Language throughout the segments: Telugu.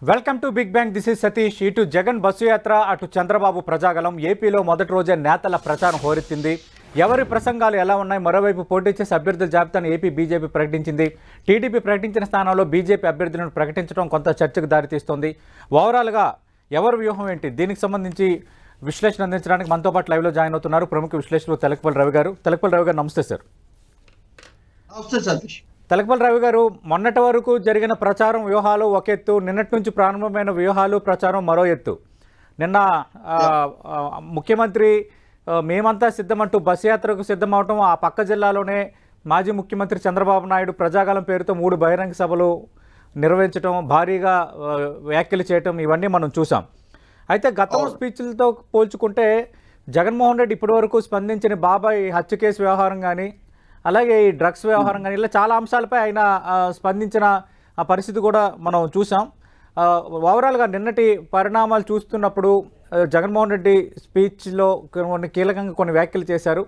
Welcome to Big Bang. This is Satish. ఇటు జగన్ బస్సు యాత్ర, అటు చంద్రబాబు ప్రజాగలం. ఏపీలో మొదటి రోజే నేతల ప్రచారం హోరెత్తింది. ఎవరి ప్రసంగాలు ఎలా ఉన్నాయి? మరోవైపు పోటీ చేసే అభ్యర్థుల జాబితాను ఏపీ బీజేపీ ప్రకటించింది. టీడీపీ ప్రకటించిన స్థానంలో బీజేపీ అభ్యర్థులను ప్రకటించడం కొంత చర్చకు దారితీస్తోంది. ఓవరాల్గా ఎవరి వ్యూహం ఏంటి? దీనికి సంబంధించి విశ్లేషణ అందించడానికి మనతో పాటు లైవ్లో జాయిన్ అవుతున్నారు ప్రముఖ విశ్లేషకులు తెలకపల్లి రవి గారు. తెలకపల్లి రవి గారు, నమస్తే సార్. నమస్తే సతీష్. తెలకపల్లి రవి గారు, మొన్నటి వరకు జరిగిన ప్రచారం వ్యూహాలు ఒక ఎత్తు, నిన్నటి నుంచి ప్రారంభమైన వ్యూహాలు ప్రచారం మరో ఎత్తు. నిన్న ముఖ్యమంత్రి మేమంతా సిద్ధమంటూ బస్ యాత్రకు సిద్ధమవటం, ఆ పక్క జిల్లాలోనే మాజీ ముఖ్యమంత్రి చంద్రబాబు నాయుడు ప్రజాగలం పేరుతో 3 బహిరంగ సభలు నిర్వహించడం, భారీగా వ్యాఖ్యలు చేయటం, ఇవన్నీ మనం చూసాం. అయితే గతం స్పీచ్లతో పోల్చుకుంటే జగన్మోహన్ రెడ్డి ఇప్పటివరకు స్పందించిన బాబాయ్ హత్య కేసు వ్యవహారం కానీ, అలాగే ఈ డ్రగ్స్ వ్యవహారం కానీ, ఇలా చాలా అంశాలపై ఆయన స్పందించిన పరిస్థితి కూడా మనం చూసాం. ఓవరాల్గా నిన్నటి పరిణామాలు చూస్తున్నప్పుడు జగన్మోహన్ రెడ్డి స్పీచ్లో కొన్ని కీలకంగా కొన్ని వ్యాఖ్యలు చేశారు.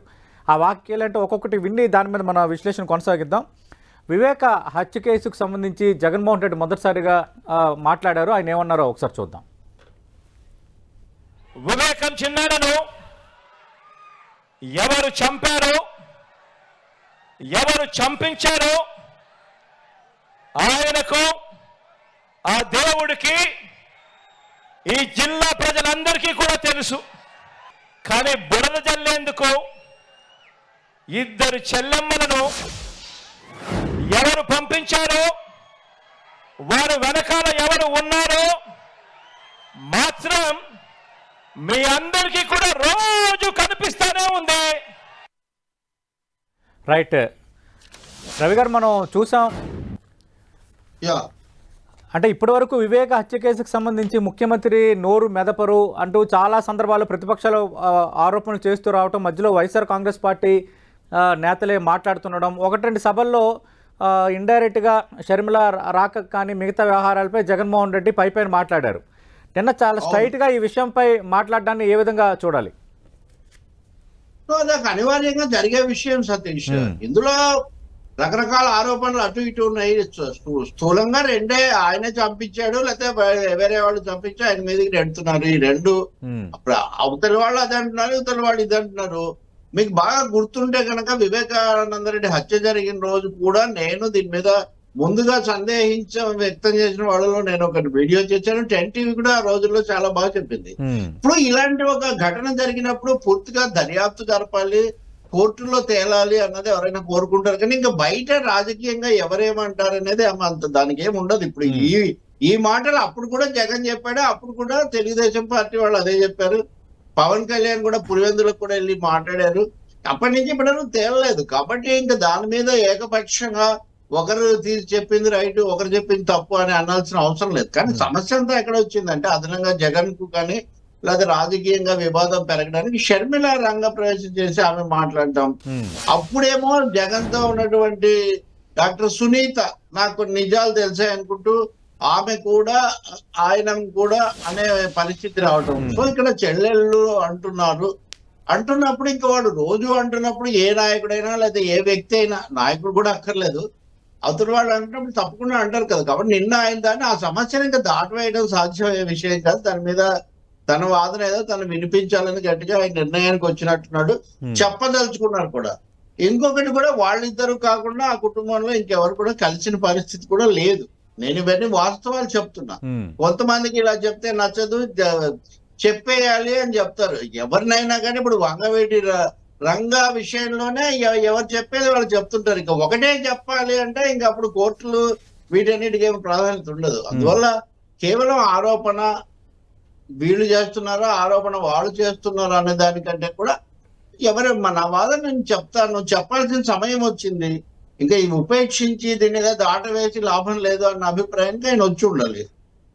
ఆ వ్యాఖ్యలు అంటే ఒక్కొక్కటి విని దాని మీద మన విశ్లేషణ కొనసాగిద్దాం. వివేక హత్య కేసుకు సంబంధించి జగన్మోహన్ రెడ్డి మొదటిసారిగా మాట్లాడారు. ఆయన ఏమన్నారో ఒకసారి చూద్దాం. వివేకం చిన్నారను ఎవరు చంపారో, ఎవరు చంపించారో ఆయనకు, ఆ దేవుడికి, ఈ జిల్లా ప్రజలందరికీ కూడా తెలుసు. కానీ బురద జల్లేందుకు 2 చెల్లెమ్మలను ఎవరు పంపించారో, వారు వెనకాల ఎవరు ఉన్నారో మాత్రం మీ అందరికీ కూడా రోజు కనిపిస్తూనే ఉంది. రైట్ రవి గారు, మనం చూసాం అంటే ఇప్పటివరకు వివేక హత్య కేసుకు సంబంధించి ముఖ్యమంత్రి నోరు మెదపరు అంటూ చాలా సందర్భాల్లో ప్రతిపక్షాలు ఆరోపణలు చేస్తూ రావటం, మధ్యలో వైఎస్ఆర్ కాంగ్రెస్ పార్టీ నేతలే మాట్లాడుతుండడం, 1-2 సభల్లో ఇండైరెక్ట్గా షర్మిల రాక కానీ మిగతా వ్యవహారాలపై జగన్మోహన్ రెడ్డి పైపైన మాట్లాడారు. నిన్న చాలా స్ట్రైట్గా ఈ విషయంపై మాట్లాడడాన్ని ఏ విధంగా చూడాలి? నాకు అనివార్యంగా జరిగే విషయం సతీష్. ఇందులో రకరకాల ఆరోపణలు అటు ఇటు ఉన్నాయి. స్థూలంగా రెండే, ఆయనే చంపించాడు లేకపోతే వేరే వాళ్ళు చంపించి ఆయన మీదకి నెడుతున్నారు. ఈ రెండు అప్పుడు అవతలి వాళ్ళు అది అంటున్నారు, ఇవతలి వాళ్ళు ఇది అంటున్నారు. మీకు బాగా గుర్తుంటే కనుక వివేకానంద రెడ్డి హత్య జరిగిన రోజు కూడా నేను దీని మీద ముందుగా వ్యక్తం చేసిన వాళ్ళలో నేను ఒక వీడియో చేశాను. 10 టీవీ కూడా ఆ రోజుల్లో చాలా బాగా చెప్పింది. ఇప్పుడు ఇలాంటి ఒక ఘటన జరిగినప్పుడు పూర్తిగా దర్యాప్తు జరపాలి, కోర్టులో తేలాలి అన్నది ఎవరైనా కోరుకుంటారు. కానీ ఇంకా బయట రాజకీయంగా ఎవరేమంటారు అనేది అంత దానికి ఏమి ఉండదు. ఇప్పుడు ఈ మాటలు అప్పుడు కూడా జగన్ చెప్పాడు, అప్పుడు కూడా తెలుగుదేశం పార్టీ వాళ్ళు అదే చెప్పారు. పవన్ కళ్యాణ్ కూడా పులివెందులకు కూడా వెళ్ళి మాట్లాడారు. అప్పటి నుంచి ఇప్పుడు తేలలేదు. కాబట్టి ఇంకా దాని మీద ఏకపక్షంగా ఒకరు చెప్పింది రైట్, ఒకరు చెప్పింది తప్పు అని అనాల్సిన అవసరం లేదు. కానీ సమస్య అంతా ఎక్కడ వచ్చిందంటే అదనంగా జగన్ కు కానీ లేదా రాజకీయంగా వివాదం పెరగడానికి షర్మిల రంగ ప్రవేశం చేసి ఆమె మాట్లాడటం. అప్పుడేమో జగన్ తో ఉన్నటువంటి డాక్టర్ సునీత నాకు నిజాలు తెలిసాయి అనుకుంటూ ఆమె కూడా ఆయన కూడా అనే పరిస్థితి రావటం. సో ఇక్కడ చెల్లెళ్ళు అంటున్నప్పుడు ఇంకా వాడు రోజు అంటున్నప్పుడు ఏ నాయకుడైనా లేదా ఏ వ్యక్తి అయినా, నాయకుడు కూడా అక్కర్లేదు, అవతల వాళ్ళు అంటున్నప్పుడు తప్పకుండా అంటారు కదా. కాబట్టి నిన్న ఆయన దాన్ని ఆ సమస్యను ఇంకా దాటివేయడం సాధ్యమయ్యే విషయం కాదు. దాని మీద తన వాదన ఏదో తను వినిపించాలని గట్టిగా ఆయన నిర్ణయానికి వచ్చినట్టున్నాడు, చెప్పదలుచుకున్నారు కూడా. ఇంకొకటి కూడా వాళ్ళిద్దరు కాకుండా ఆ కుటుంబంలో ఇంకెవరు కూడా కలిసిన పరిస్థితి కూడా లేదు. నేను ఇవన్నీ వాస్తవాలు చెప్తున్నా. కొంతమందికి ఇలా చెప్తే నచ్చదు, చెప్పేయాలి అని చెప్తారు. ఎవరినైనా కానీ ఇప్పుడు వంగవేటి రంగా విషయంలోనే ఎవరు చెప్పేది వాళ్ళు చెప్తుంటారు. ఇంకా ఒకటే చెప్పాలి అంటే ఇంకా అప్పుడు కోర్టులు వీటన్నిటికి ఏమి ప్రాధాన్యత ఉండదు. అందువల్ల కేవలం ఆరోపణ వీళ్ళు చేస్తున్నారో, ఆరోపణ వాళ్ళు చేస్తున్నారో అనే దానికంటే కూడా నా వాదన నేను చెప్తాను, చెప్పాల్సిన సమయం వచ్చింది, ఇంకా ఈ ఉపేక్షించి దీని మీద దాటవేసి లాభం లేదు అన్న అభిప్రాయానికి ఆయన వచ్చి ఉండాలి.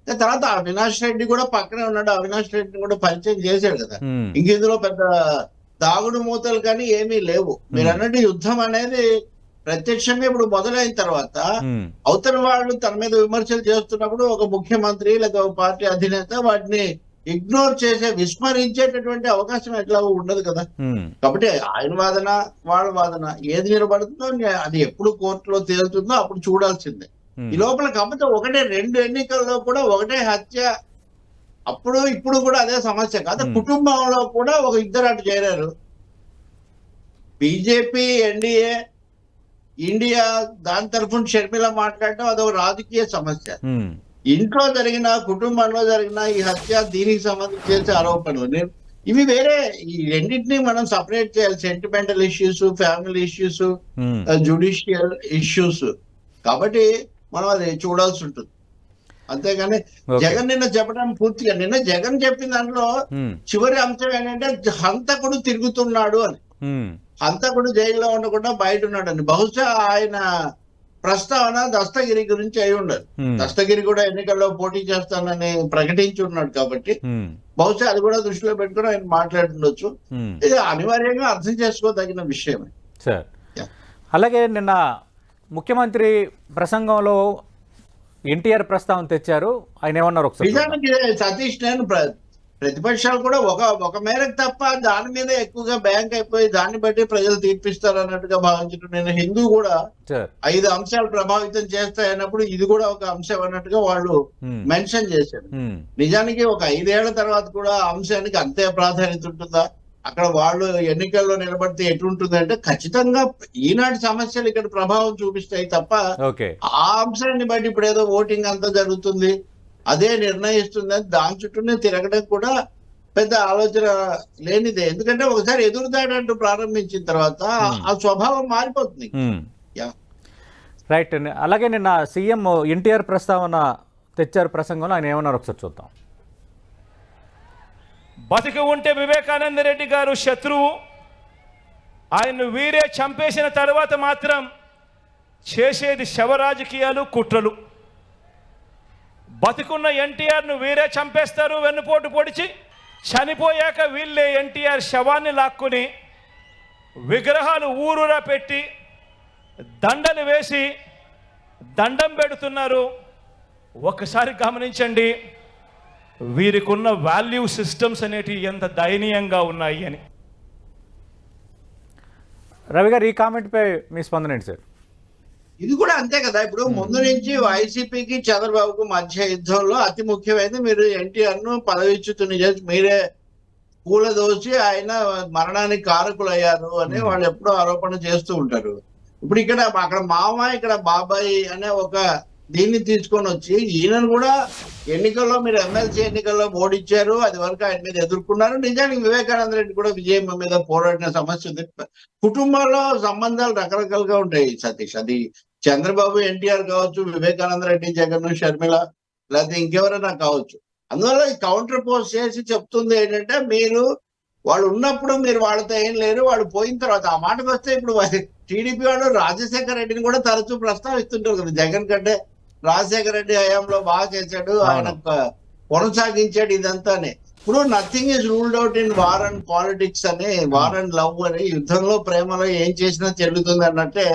తర్వాత అవినాష్ రెడ్డి కూడా పక్కనే ఉన్నాడు, అవినాష్ రెడ్డిని కూడా పరిచయం చేశాడు కదా. ఇంక ఇందులో పెద్ద దాగుడు మూతలు కానీ ఏమీ లేవు. మీరు అన్నట్టు యుద్ధం అనేది ప్రత్యక్షంగా ఇప్పుడు మొదలైన తర్వాత అవతల వాళ్ళు తన మీద విమర్శలు చేస్తున్నప్పుడు ఒక ముఖ్యమంత్రి లేదా ఒక పార్టీ అధినేత వాటిని ఇగ్నోర్ చేసే, విస్మరించేటటువంటి అవకాశం ఎట్లా ఉండదు కదా. కాబట్టి ఆయన వాదన వాళ్ళ వాదన ఏది నిలబడుతుందో అది ఎప్పుడు కోర్టులో తేలుతుందో అప్పుడు చూడాల్సిందే. ఈ లోపల కాకపోతే ఒకటే 2 ఎన్నికల్లో కూడా ఒకటే హత్య, అప్పుడు ఇప్పుడు కూడా అదే సమస్య కాదు. కుటుంబంలో కూడా ఒక ఇద్దరు అటు చేరారు. బీజేపీ, ఎన్డీఏ, ఇండియా దాని తరఫున షర్మిల మాట్లాడటం అదొక రాజకీయ సమస్య. ఇంట్లో జరిగిన, కుటుంబంలో జరిగిన ఈ హత్య, దీనికి సంబంధించి చేసే ఆరోపణలు ఇవి వేరే. ఈ రెండింటినీ మనం సపరేట్ చేయాలి. Sentimental issues, family issues, judicial issues. కాబట్టి మనం అది చూడాల్సి ఉంటుంది. అంతేగాని జగన్ నిన్న చెప్పడం పూర్తిగా, నిన్న జగన్ చెప్పిన దాంట్లో చివరి అంశం ఏంటంటే హంతకుడు తిరుగుతున్నాడు అని. హంతకుడు జైల్లో ఉండకుండా బయట ఉన్నాడని. బహుశా ఆయన ప్రస్తావన దస్తగిరి గురించి అయి ఉండదు. దస్తగిరి కూడా ఎన్నికల్లో పోటీ చేస్తానని ప్రకటించి ఉన్నాడు కాబట్టి బహుశా అది కూడా దృష్టిలో పెట్టుకుని ఆయన మాట్లాడుతుండొచ్చు. ఇది అనివార్యంగా అర్థం చేసుకోదగిన విషయమే. సార్, అలాగే నిన్న ముఖ్యమంత్రి ప్రసంగంలో ఎన్టీఆర్ ప్రస్తావన తెచ్చారు. ఆయన ఏమన్నారు ఒకసారి? నిజానికి సతీష్, నేను ప్రతిపక్షాలు కూడా ఒక మేరకు తప్ప దాని మీద ఎక్కువగా బ్యాంక్ అయిపోయి దాన్ని బట్టి ప్రజలు తీర్పిస్తారు అన్నట్టుగా భావించడం. నేను హిందూ కూడా 5 అంశాలు ప్రభావితం చేస్తాయి అన్నప్పుడు ఇది కూడా ఒక అంశం అన్నట్టుగా వాళ్ళు మెన్షన్ చేశారు. నిజానికి ఒక 5 ఏళ్ల తర్వాత కూడా ఆ అంశానికి అంతే ప్రాధాన్యత ఉంటుందా? అక్కడ వాళ్ళు ఎన్నికల్లో నిలబడితే ఎటుంటుందంటే ఖచ్చితంగా ఈనాటి సమస్యలు ఇక్కడ ప్రభావం చూపిస్తాయి తప్ప ఆ అంశాన్ని బట్టి ఇప్పుడు ఏదో ఓటింగ్ అంతా జరుగుతుంది, అదే నిర్ణయిస్తుందని దాని చుట్టూనే తిరగడం కూడా పెద్ద ఆలోచన లేనిదే. ఎందుకంటే ఒకసారి ఎదురుదాడంటూ ప్రారంభించిన తర్వాత ఆ స్వభావం మారిపోతుంది. రైట్. అలాగే నిన్న సీఎం ఎన్టీఆర్ ప్రస్తావన తెచ్చారు ప్రసంగంలో. ఆయన ఏమన్నారు ఒకసారి చూద్దాం. బతికి ఉంటే వివేకానంద రెడ్డి గారు శత్రువు, ఆయన్ను వీరే చంపేసిన తర్వాత మాత్రం చేసేది శవ రాజకీయాలు, కుట్రలు. బతికున్న ఎన్టీఆర్ను వీరే చంపేస్తారు వెన్నుపోటు పొడిచి, చనిపోయాక వీళ్ళే ఎన్టీఆర్ శవాన్ని లాక్కుని విగ్రహాలు ఊరూరా పెట్టి దండలు వేసి దండం పెడుతున్నారు. ఒకసారి గమనించండి వీరికి ఉన్న వాల్యూ సిస్టమ్స్ అనేటివి ఎంత దయనీయంగా ఉన్నాయి అని. రవి గారు, ఈ కామెంట్పై మీ స్పందన ఏంటి సార్? ఇది కూడా అంతే కదా. ఇప్పుడు ముందు నుంచి వైసీపీకి చంద్రబాబుకు మధ్య యుద్ధంలో అతి ముఖ్యమైనది మీరు ఎన్టీఆర్ ను పదవిచ్యుతుని చేసి మీరే కూలదోసి ఆయన మరణానికి కారకులు అయ్యారు అని వాళ్ళు ఎప్పుడూ ఆరోపణ చేస్తూ ఉంటారు. ఇప్పుడు ఇక్కడ అక్కడ మామ, ఇక్కడ బాబాయ్ అనే ఒక దీన్ని తీసుకొని వచ్చి ఈయనను కూడా ఎన్నికల్లో మీరు ఎమ్మెల్సీ ఎన్నికల్లో ఓడిచ్చారు, అది వరకు ఆయన మీద ఎదుర్కొన్నారు. నిజానికి వివేకానంద రెడ్డి కూడా విజయం మీద పోరాడిన సమస్య ఉంది. కుటుంబాల్లో సంబంధాలు రకరకాలుగా ఉంటాయి సతీష్. అది చంద్రబాబు, ఎన్టీఆర్ కావచ్చు, వివేకానంద రెడ్డి, జగన్, షర్మిల, లేకపోతే ఇంకెవరైనా కావచ్చు. అందువల్ల ఈ కౌంటర్ పోస్ట్ చేసి చెప్తుంది ఏంటంటే మీరు వాళ్ళు ఉన్నప్పుడు మీరు వాళ్ళతో ఏం లేరు, వాళ్ళు పోయిన తర్వాత. ఆ మాటకు వస్తే ఇప్పుడు టీడీపీ వాళ్ళు రాజశేఖర రెడ్డిని కూడా తరచూ ప్రస్తావిస్తుంటారు కదా. జగన్ కంటే రాజశేఖర రెడ్డి హయాంలో బాగా చేశాడు, ఆయన కొనసాగించాడు ఇదంతానే. ఇప్పుడు nothing is ruled out in war and politics అని, వార్ అండ్ లవ్ అని, యుద్ధంలో ప్రేమలో ఏం చేసినా చెల్లుతుంది అన్నట్టే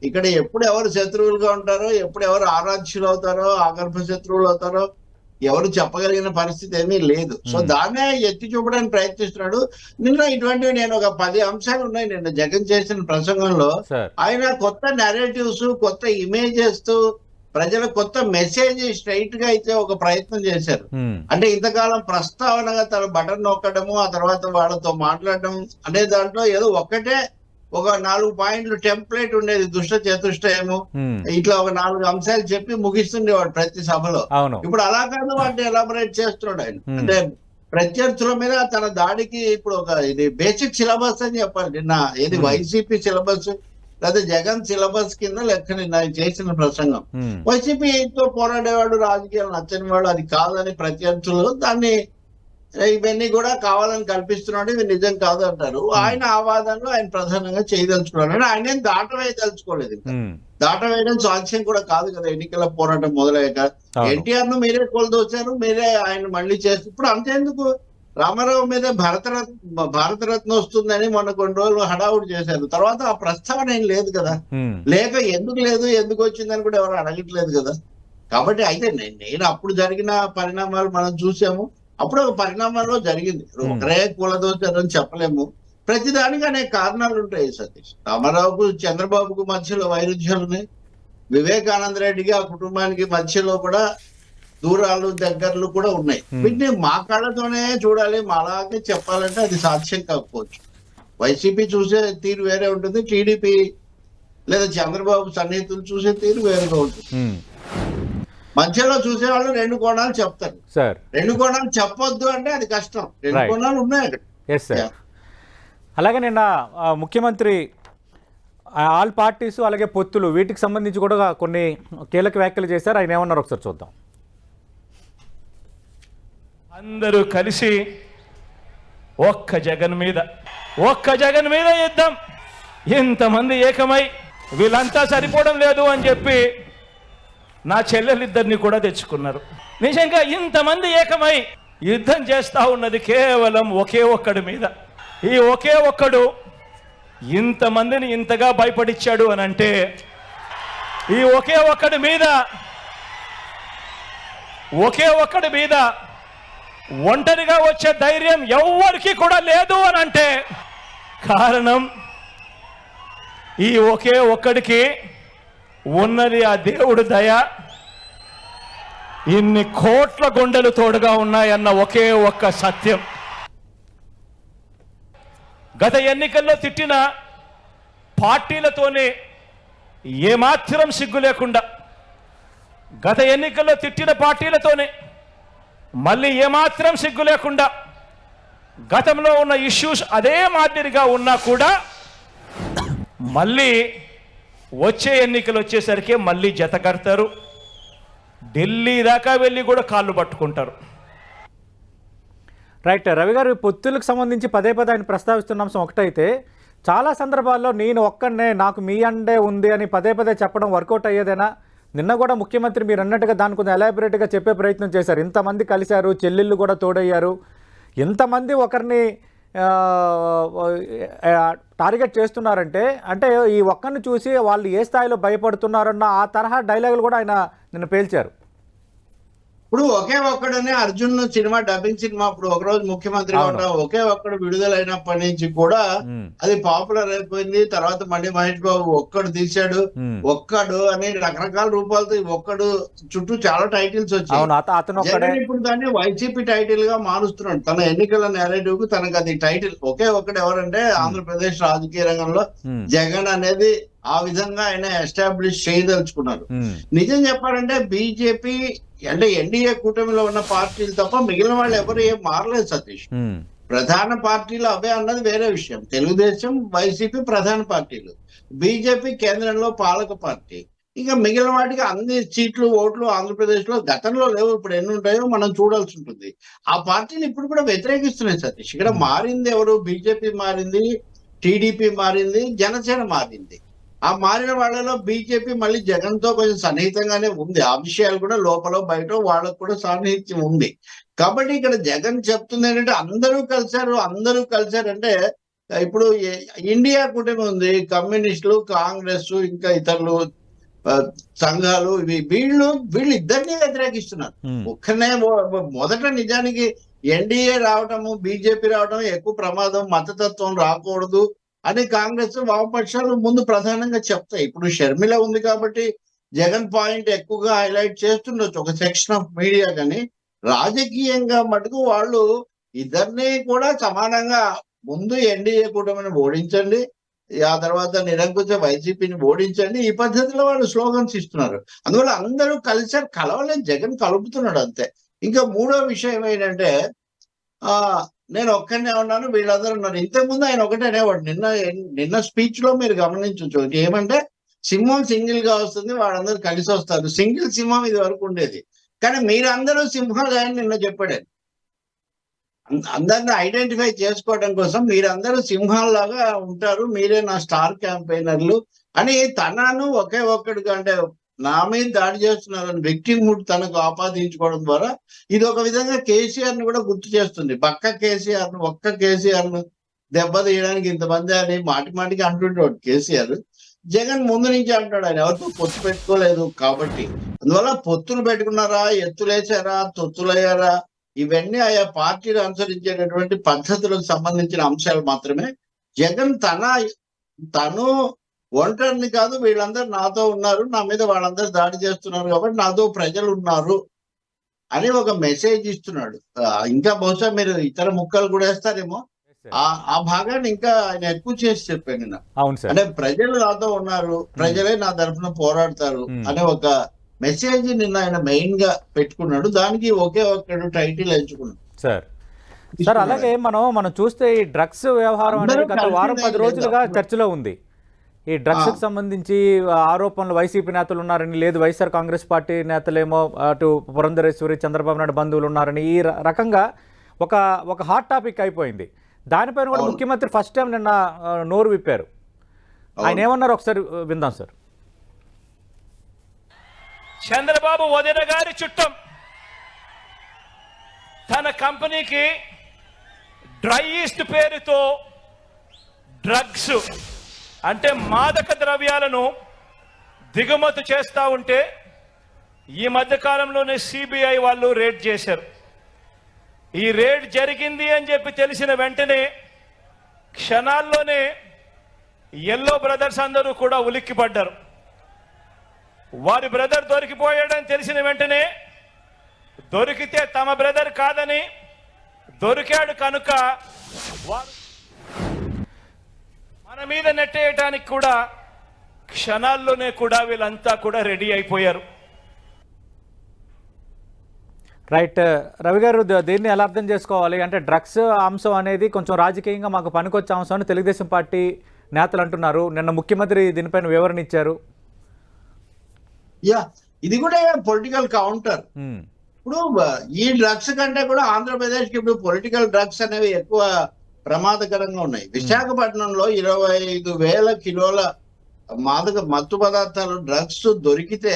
ఇక్కడ ఎప్పుడు ఎవరు శత్రువులుగా ఉంటారో, ఎప్పుడు ఎవరు ఆరాధ్యులు అవుతారో, ఆగర్భ శత్రువులు అవుతారో ఎవరు చెప్పగలిగిన పరిస్థితి ఏమీ లేదు. సో దాన్నే ఎత్తి చూపడానికి ప్రయత్నిస్తున్నాడు. నిన్న ఇటువంటివి నేను ఒక 10 అంశాలు ఉన్నాయి నిన్న జగన్ చేసిన ప్రసంగంలో. ఆయన కొత్త నెరేటివ్స్, కొత్త ఇమేజెస్ తో ప్రజలకు కొత్త మెసేజ్ స్ట్రైట్ గా అయితే ఒక ప్రయత్నం చేశారు. అంటే ఇంతకాలం ప్రస్తావనగా తన బటన్ నొక్కడము, ఆ తర్వాత వాళ్ళతో మాట్లాడడం అనే దాంట్లో ఏదో ఒక్కటే ఒక 4 పాయింట్లు టెంప్లెట్ ఉండేది, దుష్ట చతుష్టయము, ఇట్లా ఒక 4 అంశాలు చెప్పి ముగిస్తుండేవాడు ప్రతి సభలో. ఇప్పుడు అలా కాదు, వాటిని ఎలాబరేట్ చేస్తున్నాడు ఆయన. అంటే ప్రత్యర్థుల మీద తన దాడికి ఇప్పుడు ఒక ఇది బేసిక్ సిలబస్ అని చెప్పాలి. నిన్న ఏది వైసీపీ సిలబస్ లేదా జగన్ సిలబస్ కింద లెక్క నిన్న చేసిన ప్రసంగం. వైసీపీతో పోరాడేవాడు, రాజకీయాలు నచ్చని వాడు అది కాదని ప్రత్యర్థులు దాన్ని ఇవన్నీ కూడా కావాలని కల్పిస్తున్నాడు, ఇవి నిజం కాదు అంటారు. ఆయన ఆ వాదనలో ఆయన ప్రధానంగా చేయదలుచుకున్నాడు. ఆయన ఏం దాటవేయదలుచుకోలేదు. దాటవేయడం సాధ్యం కూడా కాదు కదా ఎన్నికల పోరాటం మొదలయ్యాక. ఎన్టీఆర్ ను మీరే కోల్దోచారు, మీరే ఆయన మళ్ళీ చేస్తారు. ఇప్పుడు అంతేందుకు రామారావు మీద భారతరత్న వస్తుందని మొన్న కొన్ని రోజులు హడావుడి చేశారు. తర్వాత ఆ ప్రస్తావన ఏం లేదు కదా. లేక ఎందుకు లేదు, ఎందుకు వచ్చిందని కూడా ఎవరు అడగట్లేదు కదా. కాబట్టి అయితే నేను అప్పుడు జరిగిన పరిణామాలు మనం చూసాము. అప్పుడు ఒక పరిణామాల్లో జరిగింది. ఒకరే కూలదోచారని చెప్పలేము. ప్రతిదానికి అనేక కారణాలు ఉంటాయి సతీష్. రామారావుకు చంద్రబాబుకు మధ్యలో వైరుధ్యాలు ఉన్నాయి, వివేకానంద రెడ్డికి ఆ కుటుంబానికి మధ్యలో కూడా దూరాలు దగ్గరలు కూడా ఉన్నాయి. వీటిని మా కళ్ళతోనే చూడాలి, మాలాగే చెప్పాలంటే అది సాధ్యం కాకపోవచ్చు. వైసీపీ చూసే తీరు వేరే ఉంటుంది, టీడీపీ లేదా చంద్రబాబు సన్నిహితులు చూసే తీరు వేరుగా ఉంటుంది. మధ్యలో చూసే వాళ్ళు రెండు కోణాలు చెప్తారు. సార్ రెండు కోణాలు చెప్పొద్దు అంటే అది కష్టం. రెండు కోణాలు ఉన్నాయి అక్కడ. Yes sir. అలాగే నిన్న ముఖ్యమంత్రి ఆల్ పార్టీస్ అలాగే పొత్తులు వీటికి సంబంధించి కూడా కొన్ని కీలక వ్యాఖ్యలు చేశారు. ఆయన ఏమన్నారు ఒకసారి చూద్దాం. అందరూ కలిసి ఒక్క జగన్ మీద యుద్ధం, ఇంతమంది ఏకమై వీళ్ళంతా సరిపోవడం లేదు అని చెప్పి నా చెల్లెలిద్దరిని కూడా తెచ్చుకున్నారు. నిజంగా ఇంతమంది ఏకమై యుద్ధం చేస్తా ఉన్నది కేవలం ఒకే ఒక్కడి మీద. ఈ ఒకే ఒక్కడు ఇంతమందిని ఇంతగా భయపడిచ్చాడు అని అంటే ఈ ఒకే ఒక్కడి మీద ఒంటరిగా వచ్చే ధైర్యం ఎవ్వరికి కూడా లేదు అని అంటే కారణం ఈ ఒకే ఒక్కడికి ఉన్నది ఆ దేవుడు దయ. ఇన్ని కోట్ల గుండెలు తోడుగా ఉన్నాయన్న ఒకే ఒక్క సత్యం. గత ఎన్నికల్లో తిట్టిన పార్టీలతోనే ఏమాత్రం సిగ్గు లేకుండా, గత ఎన్నికల్లో తిట్టిన పార్టీలతోనే మళ్ళీ ఏమాత్రం సిగ్గు లేకుండా, గతంలో ఉన్న ఇష్యూస్ అదే మాదిరిగా ఉన్నా కూడా మళ్ళీ వచ్చే ఎన్నికలు వచ్చేసరికి మళ్ళీ జత కడతారు, ఢిల్లీ దాకా వెళ్ళి కూడా కాళ్ళు పట్టుకుంటారు. రైట్. రవి గారు, పొత్తులకు సంబంధించి పదే ఆయన ప్రస్తావిస్తున్న అంశం ఒకటైతే చాలా సందర్భాల్లో నేను ఒక్కడనే నాకు మీ అండే ఉంది అని పదే చెప్పడం వర్కౌట్ అయ్యేదేనా? నిన్న కూడా ముఖ్యమంత్రి మీరు అన్నట్టుగా దాని కొంచెం ఎలాబరేట్గా చెప్పే ప్రయత్నం చేశారు. ఇంతమంది కలిశారు, చెల్లెళ్ళు కూడా తోడయ్యారు, ఇంతమంది ఒకరిని టార్గెట్ చేస్తున్నారంటే అంటే ఈ ఒక్కరిని చూసి వాళ్ళు ఏ స్థాయిలో భయపడుతున్నారన్న ఆ తరహా డైలాగులు కూడా ఆయన నిన్న పేల్చారు. ఇప్పుడు ఒకే ఒక్కడనే అర్జున్ సినిమా డబ్బింగ్ సినిమా ఇప్పుడు ఒకరోజు ముఖ్యమంత్రిగా ఉన్న ఒకే ఒక్కడు విడుదలైనప్పటి నుంచి కూడా అది పాపులర్ అయిపోయింది. తర్వాత మళ్ళీ మహేష్ బాబు ఒక్కడు తీశాడు, ఒక్కడు అని రకరకాల రూపాలతో ఒక్కడు చుట్టూ చాలా టైటిల్స్ వచ్చాయి. ఇప్పుడు దాన్ని వైసీపీ టైటిల్ గా మారుస్తున్నాడు. తన ఎన్నికల నేరేటివ్ కు తనకు అది టైటిల్. ఒకే ఒక్కడు ఎవరంటే ఆంధ్రప్రదేశ్ రాజకీయ రంగంలో జగన్ అనేది ఆ విధంగా ఆయన ఎస్టాబ్లిష్ చేయదలుచుకున్నారు. నిజం చెప్పాలంటే బీజేపీ అంటే ఎన్డీఏ కూటమిలో ఉన్న పార్టీలు తప్ప మిగిలిన వాళ్ళు ఎవరు ఏం మారలేదు సతీష్. ప్రధాన పార్టీలు అవే అన్నది వేరే విషయం. తెలుగుదేశం, వైసీపీ ప్రధాన పార్టీలు, బీజేపీ కేంద్రంలో పాలక పార్టీ. ఇంకా మిగిలిన వాటికి అన్ని సీట్లు ఓట్లు ఆంధ్రప్రదేశ్ లో గతంలో లేవు, ఇప్పుడు ఎన్ని ఉంటాయో మనం చూడాల్సి ఉంటుంది. ఆ పార్టీలు ఇప్పుడు కూడా వ్యతిరేకిస్తున్నాయి సతీష్. ఇక్కడ మారింది ఎవరు? బీజేపీ మారింది, టీడీపీ మారింది, జనసేన మారింది. ఆ మారిన వాళ్ళలో బీజేపీ మళ్ళీ జగన్ తో కొంచెం సన్నిహితంగానే ఉంది. ఆ విషయాలు కూడా లోపల బయట వాళ్ళకు కూడా సాన్నిహిత్యం ఉంది. కాబట్టి ఇక్కడ జగన్ చెప్తుంది ఏంటంటే అందరూ కలిశారంటే ఇప్పుడు ఇండియా కూటమి ఉంది, కమ్యూనిస్టులు, కాంగ్రెస్, ఇంకా ఇతరులు సంఘాలు, వీళ్ళు ఇద్దరిని వ్యతిరేకిస్తున్నారు. ఒక్కనే మొదట నిజానికి ఎన్డీఏ రావటము, బీజేపీ రావటం ఎక్కువ ప్రమాదం, మతతత్వం రాకూడదు అని కాంగ్రెస్ వామపక్షాలు ముందు ప్రధానంగా చెప్తాయి. ఇప్పుడు షర్మిల ఉంది కాబట్టి జగన్ పాయింట్ ఎక్కువగా హైలైట్ చేస్తుండొచ్చు ఒక సెక్షన్ ఆఫ్ మీడియా. కానీ రాజకీయంగా మటుకు వాళ్ళు ఇద్దరిని కూడా సమానంగా ముందు ఎన్డీఏ కూటమిని ఓడించండి, ఆ తర్వాత నిరంకుశ వైసీపీని ఓడించండి, ఈ పద్ధతిలో వాళ్ళు స్లోగన్స్ ఇస్తున్నారు. అందువల్ల అందరూ కలిసారు, కలవలేదు, జగన్ కలుపుతున్నాడు అంతే. ఇంకా మూడో విషయం ఏంటంటే నేను ఒక్కనే ఉన్నాను, వీళ్ళందరూ ఉన్నారు. ఇంతకుముందు ఆయన ఒకటే అనేవాడు. నిన్న స్పీచ్ లో మీరు గమనించవచ్చు ఏమంటే సింహం సింగిల్ గా వస్తుంది, వాళ్ళందరూ కలిసి వస్తారు. సింగిల్ సింహం ఇది వరకు ఉండేది, కానీ మీరందరూ సింహాలు అని నిన్న చెప్పాడు. అందరిని ఐడెంటిఫై చేసుకోవడం కోసం మీరందరూ సింహాల్లాగా ఉంటారు, మీరే నా స్టార్ క్యాంపెయినర్లు అని తనను ఒకే ఒక్కడిగా అంటే నా మీద దాడి చేస్తున్నారని విక్టిమ్హుడ్ తనకు ఆపాదించుకోవడం ద్వారా ఇది ఒక విధంగా కేసీఆర్ ని కూడా గుర్తు చేస్తుంది. ఒక్క కేసీఆర్ ను దెబ్బతీయడానికి ఇంతమంది అని మాటికి అంటుంటాడు కేసీఆర్. జగన్ ముందు నుంచి అంటాడు ఆయన ఎవరితో పొత్తు పెట్టుకోలేదు కాబట్టి. అందువల్ల పొత్తులు పెట్టుకున్నారా, ఎత్తులేసారా, తొత్తులయ్యారా, ఇవన్నీ ఆయా పార్టీలు అనుసరించేటటువంటి పద్ధతులకు సంబంధించిన అంశాలు మాత్రమే. జగన్ తను ఒంటరిని కాదు, వీళ్ళందరూ నాతో ఉన్నారు, నా మీద వాళ్ళందరూ దాడి చేస్తున్నారు కాబట్టి నాతో ప్రజలు ఉన్నారు అని ఒక మెసేజ్ ఇస్తున్నాడు. ఇంకా బహుశా మీరు ఇతర ముక్కలు కూడా వేస్తారేమో, ఆ భాగాన్ని ఇంకా ఆయన ఎక్కువ చేసి చెప్పాను నిన్న. అవును సార్. అంటే ప్రజలు నాతో ఉన్నారు, ప్రజలే నా తరఫున పోరాడతారు అనే ఒక మెసేజ్ నిన్న ఆయన మెయిన్ గా పెట్టుకున్నాడు. దానికి ఒకే ఒక్కడు టైటిల్ ఎంచుకున్నాడు సార్. సార్ అలాగే మనం చూస్తే ఈ డ్రగ్స్ వ్యవహారం అనేది గత వారం 10 రోజులుగా చర్చలో ఉంది. ఈ డ్రగ్స్ కి సంబంధించి ఆరోపణలు వైసీపీ నేతలు ఉన్నారని, లేదు వైఎస్ఆర్ కాంగ్రెస్ పార్టీ నేతలేమో అటు పురంధరేశ్వరి చంద్రబాబు నాయుడు బంధువులు ఉన్నారని, ఈ రకంగా ఒక హాట్ టాపిక్ అయిపోయింది. దానిపైన కూడా ముఖ్యమంత్రి ఫస్ట్ టైం నిన్న నోరు విప్పారు. ఆయన ఏమన్నారు ఒకసారి విందాం సార్. చంద్రబాబు వదిన గారి చుట్టం తన కంపెనీకి డ్రై ఈస్ట్ పేరుతో డ్రగ్స్ అంటే మాదక ద్రవ్యాలను దిగుమతి చేస్తూ ఉంటే ఈ మధ్యకాలంలోనే సిబిఐ వాళ్ళు రేడ్ చేశారు. ఈ రేడ్ జరిగింది అని చెప్పి తెలిసిన వెంటనే క్షణాల్లోనే ఎల్లో బ్రదర్స్ అందరూ కూడా ఉలిక్కిపడ్డారు. వారి బ్రదర్ దొరికిపోయాడని తెలిసిన వెంటనే దొరికితే తమ బ్రదర్ కాదని, దొరికాడు కనుక వారు మన మీద నెట్టేయటానికి కూడా క్షణాల్లోనే కూడా వీళ్ళంతా కూడా రెడీ అయిపోయారు. రైట్ రవి గారు, దీన్ని ఎలా అర్థం చేసుకోవాలి? అంటే డ్రగ్స్ అంశం అనేది కొంచెం రాజకీయంగా మాకు పనికొచ్చే అంశం అని తెలుగుదేశం పార్టీ నేతలు అంటున్నారు. నిన్న ముఖ్యమంత్రి దీనిపైన వివరణ ఇచ్చారు. ఇది కూడా పొలిటికల్ కౌంటర్. ఇప్పుడు ఈ డ్రగ్స్ కంటే కూడా ఆంధ్రప్రదేశ్ కి ఇప్పుడు పొలిటికల్ డ్రగ్స్ అనేవి ఎక్కువ ప్రమాదకరంగా ఉన్నాయి. విశాఖపట్నంలో 25,000 కిలోల మత్తు పదార్థాలు డ్రగ్స్ దొరికితే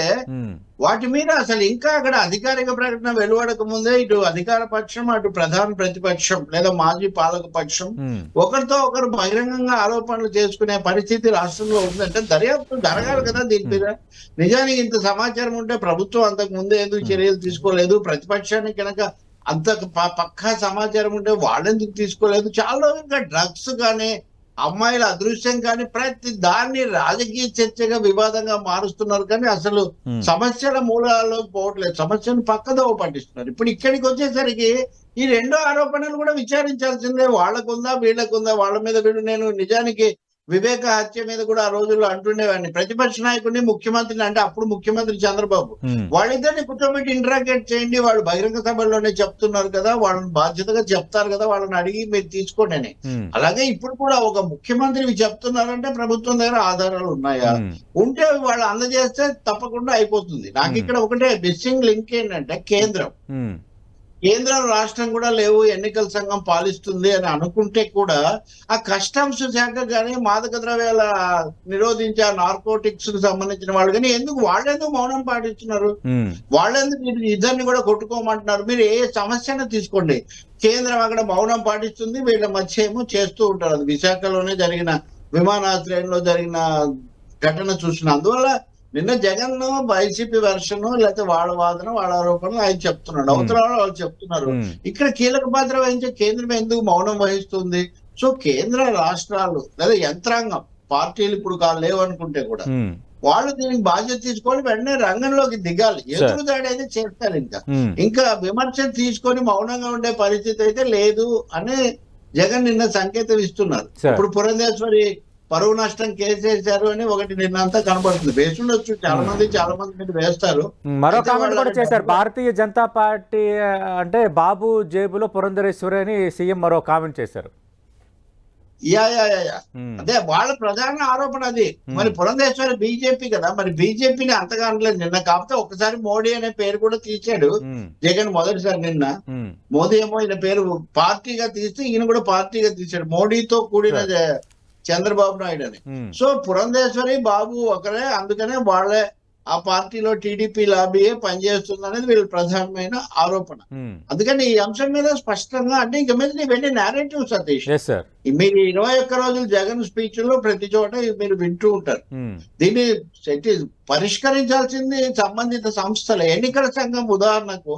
వాటి మీద అసలు ఇంకా అక్కడ అధికారిక ప్రకటన వెలువడక ముందే ఇటు అధికార పక్షం, అటు ప్రధాన ప్రతిపక్షం లేదా మాజీ పాలక పక్షం ఒకరితో ఒకరు బహిరంగంగా ఆరోపణలు చేసుకునే పరిస్థితి రాష్ట్రంలో ఉందంటే దర్యాప్తు జరగాలి కదా దీని మీద. నిజానికి ఇంత సమాచారం ఉంటే ప్రభుత్వం అంతకు ముందే ఎందుకు చర్యలు తీసుకోలేదు? ప్రతిపక్షానికి కనుక అంత పక్కా సమాచారం ఉంటే వాళ్ళెందుకు తీసుకోలేదు? చాలా ఇంకా డ్రగ్స్ కానీ అమ్మాయిల అదృశ్యం కానీ ప్రతి దాన్ని రాజకీయ చర్చగా వివాదంగా మారుస్తున్నారు. కానీ అసలు సమస్యల మూలాల్లోకి పోవట్లేదు, సమస్యను పక్కదోవ పట్టిస్తున్నారు. ఇప్పుడు ఇక్కడికి వచ్చేసరికి ఈ రెండో ఆరోపణలు కూడా విచారించాల్సిందే. వాళ్ళకుందా వీళ్ళకుందా, వాళ్ళ మీద వీళ్ళు. నేను నిజానికి వివేక హత్య మీద కూడా ఆ రోజుల్లో అంటుండేవాడిని. ప్రతిపక్ష నాయకుడిని, ముఖ్యమంత్రిని, అంటే అప్పుడు ముఖ్యమంత్రి చంద్రబాబు, వాళ్ళిద్దరిని కూర్చోబెట్టి ఇంటరాగేట్ చేయండి, వాళ్ళు బహిరంగ సభల్లోనే చెప్తున్నారు కదా, వాళ్ళని బాధ్యతగా చెప్తారు కదా, వాళ్ళని అడిగి మీరు తీసుకోండి అని. అలాగే ఇప్పుడు కూడా ఒక ముఖ్యమంత్రి చెప్తున్నారంటే ప్రభుత్వం దగ్గర ఆధారాలు ఉన్నాయా? ఉంటే వాళ్ళు అందజేస్తే తప్పకుండా అయిపోతుంది. నాకు ఇక్కడ ఒకటే మిస్సింగ్ లింక్ ఏంటంటే కేంద్రం రాష్ట్రం కూడా లేవు, ఎన్నికల సంఘం పాలిస్తుంది అని అనుకుంటే కూడా ఆ కస్టమ్స్ శాఖ కానీ, మాదక ద్రవ్యాల నిరోధించే నార్కోటిక్స్ కు సంబంధించిన వాళ్ళు కానీ వాళ్ళెందుకు మౌనం పాటిస్తున్నారు? వాళ్ళెందుకు ఇద్దరిని కూడా కొట్టుకోమంటున్నారు? మీరు ఏ సమస్యను తీసుకోండి, కేంద్రం అక్కడ మౌనం పాటిస్తుంది, వీళ్ళ మధ్య ఏమో చేస్తూ ఉంటారు. అది విశాఖలోనే జరిగిన విమానాశ్రయంలో జరిగిన ఘటన చూసిన. అందువల్ల నిన్న జగన్ వైసీపీ వెర్షన్ లేకపోతే వాళ్ళ వాదన, వాళ్ళ ఆరోపణలు ఆయన చెప్తున్నాడు, అవతల వాళ్ళు చెప్తున్నారు. ఇక్కడ కీలక పాత్ర వహించే కేంద్రం ఎందుకు మౌనం వహిస్తుంది? సో కేంద్ర రాష్ట్రాలు లేదా యంత్రాంగం, పార్టీలు ఇప్పుడు లేవనుకుంటే కూడా వాళ్ళు దీనికి బాధ్యత తీసుకొని వెంటనే రంగంలోకి దిగాలి. ఎదురుదాడి అయితే చేస్తారు. ఇంకా విమర్శ తీసుకొని మౌనంగా ఉండే పరిస్థితి అయితే లేదు అని జగన్ నిన్న సంకేతం ఇస్తున్నారు. ఇప్పుడు పురంధేశ్వరి పరువు నష్టం కేసు వేశారు అని ఒకటి నిన్నంతా కనబడుతుంది. వేస్తుండొచ్చు, చాలా మంది మీద వేస్తారు. మరో కామెంట్ కూడా చేశారు, భారతీయ జనతా పార్టీ అంటే బాబు జేబులో పురంధరేశ్వరి అని సీఎం మరో కామెంట్ చేశారు. అదే వాళ్ళ ప్రధాన ఆరోపణ అది. మరి పురంధేశ్వరి బీజేపీ కదా, మరి బీజేపీని అంతగా అనలేదు నిన్న. కాకపోతే ఒకసారి మోడీ అనే పేరు కూడా తీసాడు జగన్ మొదటిసారి. నిన్న మోదీ ఏమో ఈయన పేరు పార్టీగా తీస్తే ఈయన కూడా పార్టీగా తీసాడు, మోడీతో కూడిన చంద్రబాబు నాయుడు అని. సో పురంధేశ్వరి బాబు ఒకరే, అందుకనే వాళ్ళే ఆ పార్టీలో టీడీపీ లాబీయే పనిచేస్తుంది అనేది వీళ్ళ ప్రధానమైన ఆరోపణ. అందుకని ఈ అంశం మీద స్పష్టంగా అంటే ఇంక మీద ఇవన్నీ నేరేటివ్ సతీష్. మీరు 21 రోజులు జగన్ స్పీచ్ లో ప్రతి చోట మీరు వింటూ ఉంటారు. దీన్ని పరిష్కరించాల్సింది సంబంధిత సంస్థల ఎన్నికల సంఘం. ఉదాహరణకు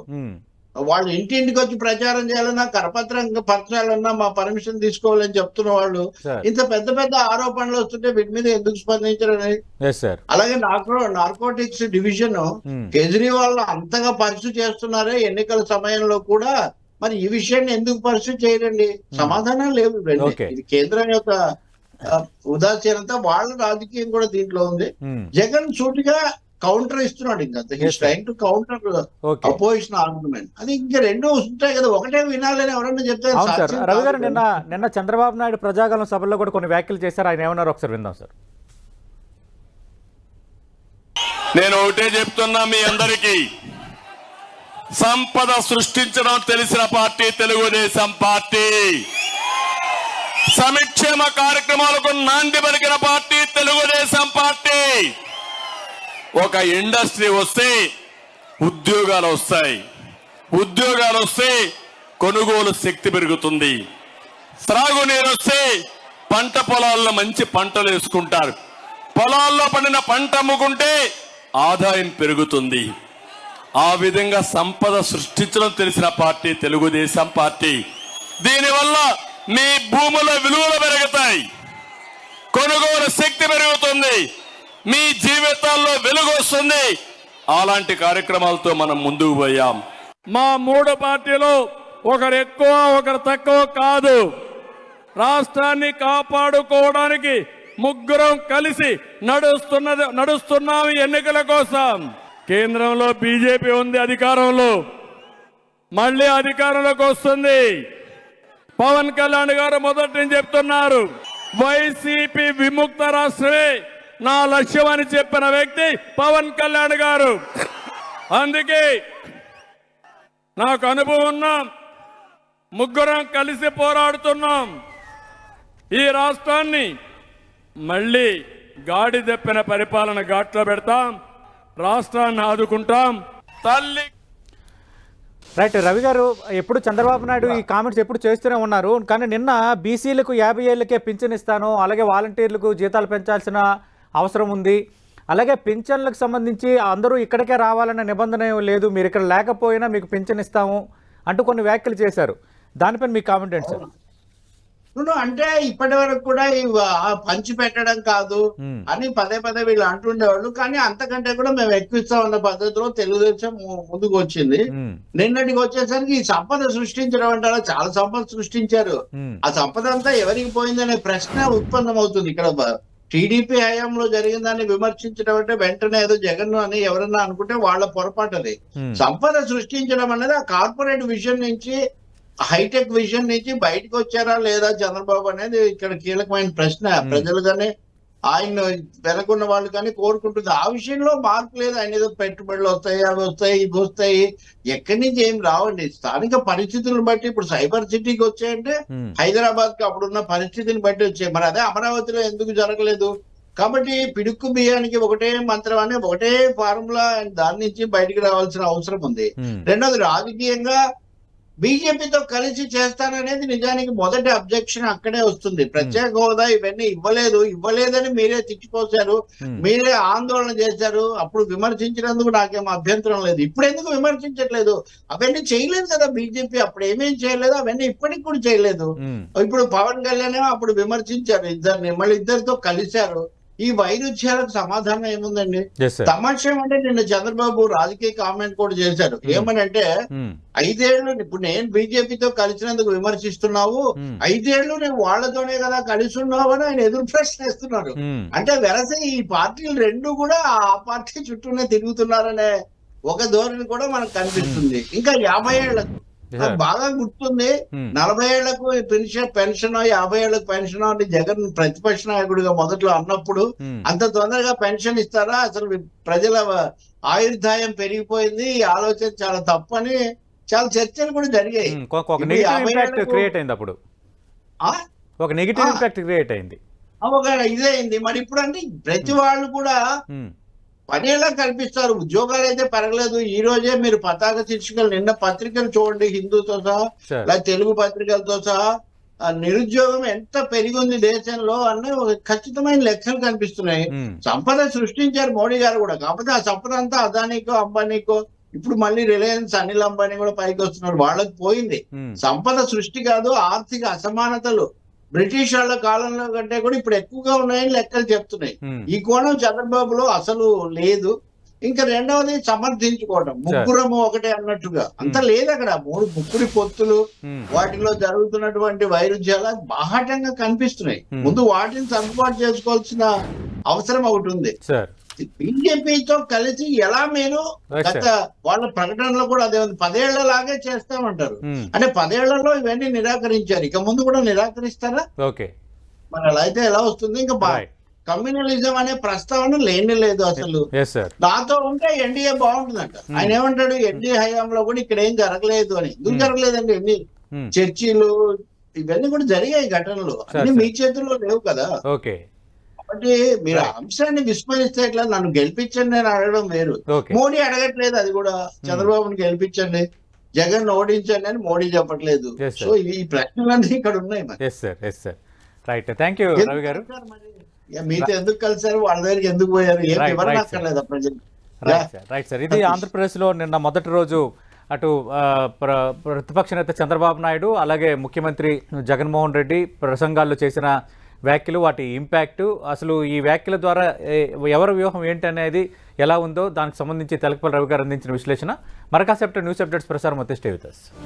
వాళ్ళు ఇంటింటికి వచ్చి ప్రచారం చేయాలన్నా కరపత్రం పరచాలన్నా మా పర్మిషన్ తీసుకోవాలని చెప్తున్న వాళ్ళు సార్. ఇంత పెద్ద పెద్ద ఆరోపణలు వస్తుంటే వీటి మీద ఎందుకు స్పందించరని. Yes sir. అలాగే నార్కోటిక్స్ డివిజన్ కేజ్రీవాల్ అంతగా పర్సు చేస్తున్నారే ఎన్నికల సమయంలో కూడా, మరి ఈ విషయాన్ని ఎందుకు పర్సు చేయరండి? సమాధానం లేవు. Okay. ఇది కేంద్రం యొక్క ఉదాసీనత, వాళ్ళ రాజకీయం కూడా దీంట్లో ఉంది. జగన్ సూటిగా కౌంటర్ ఇస్తున్నాడు. ఇంకా trying to counter Okay. Opposition argument. అది ఇంకా రెండు ఉంటాయి కదా, ఒకటే వినాలని ఎవరన్నా చెప్తే అవును సార్. సాధ్యం రవి గారు, కాదు. నిన్న చంద్రబాబు నాయుడు ప్రజాగలం సభలో కూడా కొన్ని వ్యాఖ్యలు చేశారు. ఆయన ఏమన్నారు ఒకసారి విందాం సార్. నేను ఒకటే చెప్తున్నా మీ అందరికీ, సంపద సృష్టించడం తెలిసిన పార్టీ తెలుగుదేశం పార్టీ, సంక్షేమ కార్యక్రమాలకు నాంది పలికిన పార్టీ తెలుగుదేశం పార్టీ. ఒక ఇండస్ట్రీ వస్తే ఉద్యోగాలు వస్తాయి, ఉద్యోగాలు వస్తే కొనుగోలు శక్తి పెరుగుతుంది, త్రాగునీరు వస్తే పంట పొలాల్లో మంచి పంటలు వేసుకుంటారు, పొలాల్లో పండిన పంట అమ్ముకుంటే ఆదాయం పెరుగుతుంది. ఆ విధంగా సంపద సృష్టించడం తెలిసిన పార్టీ తెలుగుదేశం పార్టీ. దీనివల్ల మీ భూముల విలువలు పెరుగుతాయి, కొనుగోలు శక్తి పెరుగుతుంది, మీ జీవితాల్లో వెలుగు వస్తుంది. అలాంటి కార్యక్రమాలతో మనం ముందుకు పోయాం. మా మూడు పార్టీలు ఒకరు ఎక్కువ ఒకరు తక్కువ కాదు. రాష్ట్రాన్ని కాపాడుకోవడానికి ముగ్గురం కలిసి నడుస్తున్నాం ఎన్నికల కోసం. కేంద్రంలో బీజేపీ ఉంది అధికారంలో, మళ్ళీ అధికారంలోకి వస్తుంది. పవన్ కళ్యాణ్ గారు మొదటి నుంచి చెప్తున్నారు, వైసీపీ విముక్త రాష్ట్రమే నా లక్ష్యం అని చెప్పిన వ్యక్తి పవన్ కళ్యాణ్ గారు. అందుకే నాకు అనుభవం ఉన్నాం, ముగ్గురం కలిసి పోరాడుతున్నాం. ఈ రాష్ట్రాన్ని మళ్ళీ గాడి తెప్పిన పరిపాలన ఘాట్లో పెడతాం, రాష్ట్రాన్ని ఆదుకుంటాం. తల్లి రైట్. రవి గారు, ఎప్పుడు చంద్రబాబు నాయుడు ఈ కామెంట్స్ ఎప్పుడు చేస్తూనే ఉన్నారు. కానీ నిన్న బీసీలకు 50 ఏళ్ళకే పింఛన్ ఇస్తాను, అలాగే వాలంటీర్లకు జీతాలు పెంచాల్సిన అవసరం ఉంది, అలాగే పింఛన్లకు సంబంధించి అందరూ ఇక్కడికే రావాలనే నిబంధన లేదు, మీరు ఇక్కడ లేకపోయినా మీకు పింఛన్ ఇస్తాము అంటూ కొన్ని వ్యాఖ్యలు చేశారు. దానిపైన మీ కామెంట్ ఏంటి సార్? అంటే ఇప్పటి వరకు కూడా పంచి పెట్టడం కాదు అని పదే పదే వీళ్ళు అంటుండేవాళ్ళు. కానీ అంతకంటే కూడా మేము ఎక్కువ ఇస్తామన్న పద్ధతిలో తెలుగుదేశం ముందుకు వచ్చింది. నిన్నటికి వచ్చేసరికి ఈ సంపద సృష్టించడం అంటారా, చాలా సంపద సృష్టించారు. ఆ సంపద అంతా ఎవరికి పోయిందనే ప్రశ్న ఉత్పన్నమవుతుంది. ఇక్కడ టీడీపీ హయాంలో జరిగిందని విమర్శించడం అంటే వెంటనే ఏదో జగన్ అని ఎవరన్నా అనుకుంటే వాళ్ళ పొరపాటు. అది సంపద సృష్టించడం అనేది ఆ కార్పొరేట్ విజన్ నుంచి, హైటెక్ విజన్ నుంచి బయటకు వచ్చారా లేదా చంద్రబాబు అనేది ఇక్కడ కీలకమైన ప్రశ్న. ప్రజలు కానీ ఆయన వెనకున్న వాళ్ళు కానీ కోరుకుంటుంది. ఆ విషయంలో మార్పు లేదు. ఆయన ఏదో పెట్టుబడులు వస్తాయి, అవి వస్తాయి, ఇవి వస్తాయి, ఎక్కడి నుంచి ఏం రావండి. స్థానిక పరిస్థితులను బట్టి ఇప్పుడు సైబర్ సిటీకి వచ్చాయంటే హైదరాబాద్ కి అప్పుడున్న పరిస్థితిని బట్టి వచ్చాయి. మరి అదే అమరావతిలో ఎందుకు జరగలేదు? కాబట్టి పిడుక్కు బియ్యానికి ఒకటే మంత్రం అని ఒకటే ఫార్ములా, దాని నుంచి బయటికి రావాల్సిన అవసరం ఉంది. రెండోది, రాజకీయంగా బీజేపీతో కలిసి చేస్తాననేది నిజానికి మొదటి అబ్జెక్షన్ అక్కడే వస్తుంది. ప్రత్యేక హోదా ఇవన్నీ ఇవ్వలేదని మీరే తిట్టిపోశారు, మీరే ఆందోళన చేశారు. అప్పుడు విమర్శించినందుకు నాకేం అభ్యంతరం లేదు. ఇప్పుడు ఎందుకు విమర్శించట్లేదు? అవన్నీ చేయలేదు కదా బీజేపీ, అప్పుడు ఏమేం చేయలేదు, అవన్నీ ఇప్పటికి కూడా చేయలేదు. ఇప్పుడు పవన్ కళ్యాణ్ అప్పుడు విమర్శించారు ఇద్దరిని, మళ్ళీ ఇద్దరితో కలిశారు. ఈ వైరుధ్యాలకు సమాధానం ఏముందండి? తమాషం అంటే నిన్న చంద్రబాబు రాజకీయ కామెంట్ కూడా చేశారు. ఏమనంటే 5 ఏళ్ళు ఇప్పుడు నేను బీజేపీతో కలిసినందుకు విమర్శిస్తున్నావు, 5 ఏళ్ళు నేను వాళ్లతోనే కదా కలిసి ఉన్నావు అని ఆయన ఎదురు ప్రశ్నిస్తున్నారు. అంటే వెరసే ఈ పార్టీలు రెండు కూడా ఆ పార్టీ చుట్టూనే తిరుగుతున్నారనే ఒక ధోరణి కూడా మనకు కనిపిస్తుంది. ఇంకా 50 ఏళ్లకు బాగా గుర్తుంది, 40 ఏళ్లకు పెన్షన్ 50 ఏళ్లకు పెన్షన్ అని జగన్ ప్రతిపక్ష నాయకుడిగా మొదట్లో అన్నప్పుడు, అంత తొందరగా పెన్షన్ ఇస్తారా, అసలు ప్రజల ఆయుర్దాయం పెరిగిపోయింది, ఈ ఆలోచన చాలా తప్పని చాలా చర్చలు కూడా జరిగాయి. ఒక నెగిటివ్ ఇంపాక్ట్ క్రియేట్ అయింది. ఇదే అయింది. మరి ఇప్పుడు అంటే ప్రతి వాళ్ళు కూడా పనేలా కల్పిస్తారు. ఉద్యోగాలు అయితే పెరగలేదు. ఈ రోజే మీరు పతాక శీర్షికలు నిన్న పత్రికలు చూడండి, హిందూతో సహా లేదా తెలుగు పత్రికలతో సహా నిరుద్యోగం ఎంత పెరిగింది దేశంలో అన్న ఖచ్చితమైన లెక్కలు కనిపిస్తున్నాయి. సంపద సృష్టించారు మోడీ గారు కూడా. కాకపోతే ఆ సంపద అంతా అదానికో అంబానీకో ఇప్పుడు మళ్ళీ రిలయన్స్ అనిల్ అంబానీ కూడా పైకి వస్తున్నారు, వాళ్ళకి పోయింది. సంపద సృష్టి కాదు, ఆర్థిక అసమానతలు బ్రిటిష్ వాళ్ళ కాలంలో కంటే కూడా ఇప్పుడు ఎక్కువగా ఉన్నాయని లెక్కలు చెప్తున్నాయి. ఈ కోణం చంద్రబాబులో అసలు లేదు. ఇంకా రెండవది సమర్థించుకోవడం, ముగ్గురము ఒకటే అన్నట్టుగా అంత లేదు అక్కడ. ముగ్గురి పొత్తులు, వాటిలో జరుగుతున్నటువంటి వైరుధ్యాలు బాహాటంగా కనిపిస్తున్నాయి. ముందు వాటిని సర్దుబాటు చేసుకోవాల్సిన అవసరం ఒకటి ఉంది. బీజేపీతో కలిసి ఎలా మీరు గత వాళ్ళ ప్రకటనలో కూడా అదే ఉంది, 10 ఏళ్లలాగే చేస్తామంటారు. అంటే 10 ఏళ్లలో ఇవన్నీ నిరాకరించారు, ఇక ముందు కూడా నిరాకరిస్తారా? మరి అలా అయితే ఎలా వస్తుంది? ఇంకా కమ్యూనలిజం అనే ప్రస్తావన లేని లేదు అసలు. నాతో ఉంటే ఎన్డీఏ బాగుంటుందంట. ఆయన ఏమంటాడు, ఎన్డీఏ హయాంలో కూడా ఇక్కడ ఏం జరగలేదు అని. ఎందుకు జరగలేదండి? ఎన్ని చర్చీలు ఇవన్నీ కూడా జరిగాయి ఘటనలు, అన్ని మీ చేతుల్లో లేవు కదా. కాబట్టి మీరు ఆ అంశాన్ని విస్మరిస్తే ఎట్లా? నన్ను గెలిపించండి నేను అడగడం వేరు, మోడీ అడగట్లేదు అది కూడా. చంద్రబాబుని గెలిపించండి, జగన్ ఓడించండి అని మోడీ చెప్పట్లేదు. సో ఈ ప్రశ్నలన్నీ ఇక్కడ ఉన్నాయి. మీతో ఎందుకు కలిసారు, వాళ్ళ దగ్గరికి ఎందుకు పోయారు, ఏం వివరణ అక్కర్లేదా ప్రజలు? రైట్ సార్, ఇది ఆంధ్రప్రదేశ్లో నిన్న మొదటి రోజు అటు ప్రతిపక్ష నేత చంద్రబాబు నాయుడు అలాగే ముఖ్యమంత్రి జగన్మోహన్ రెడ్డి ప్రసంగాల్లో చేసిన వ్యాఖ్యలు, వాటి ఇంపాక్ట్, అసలు ఈ వ్యాఖ్యల ద్వారా ఎవరి వ్యూహం ఏంటి అనేది ఎలా ఉందో దానికి సంబంధించి తెలకపల్లి రవి గారు అందించిన విశ్లేషణ. మరకాసేపటి న్యూస్ అప్డేట్స్ ప్రసారం. Stay with us.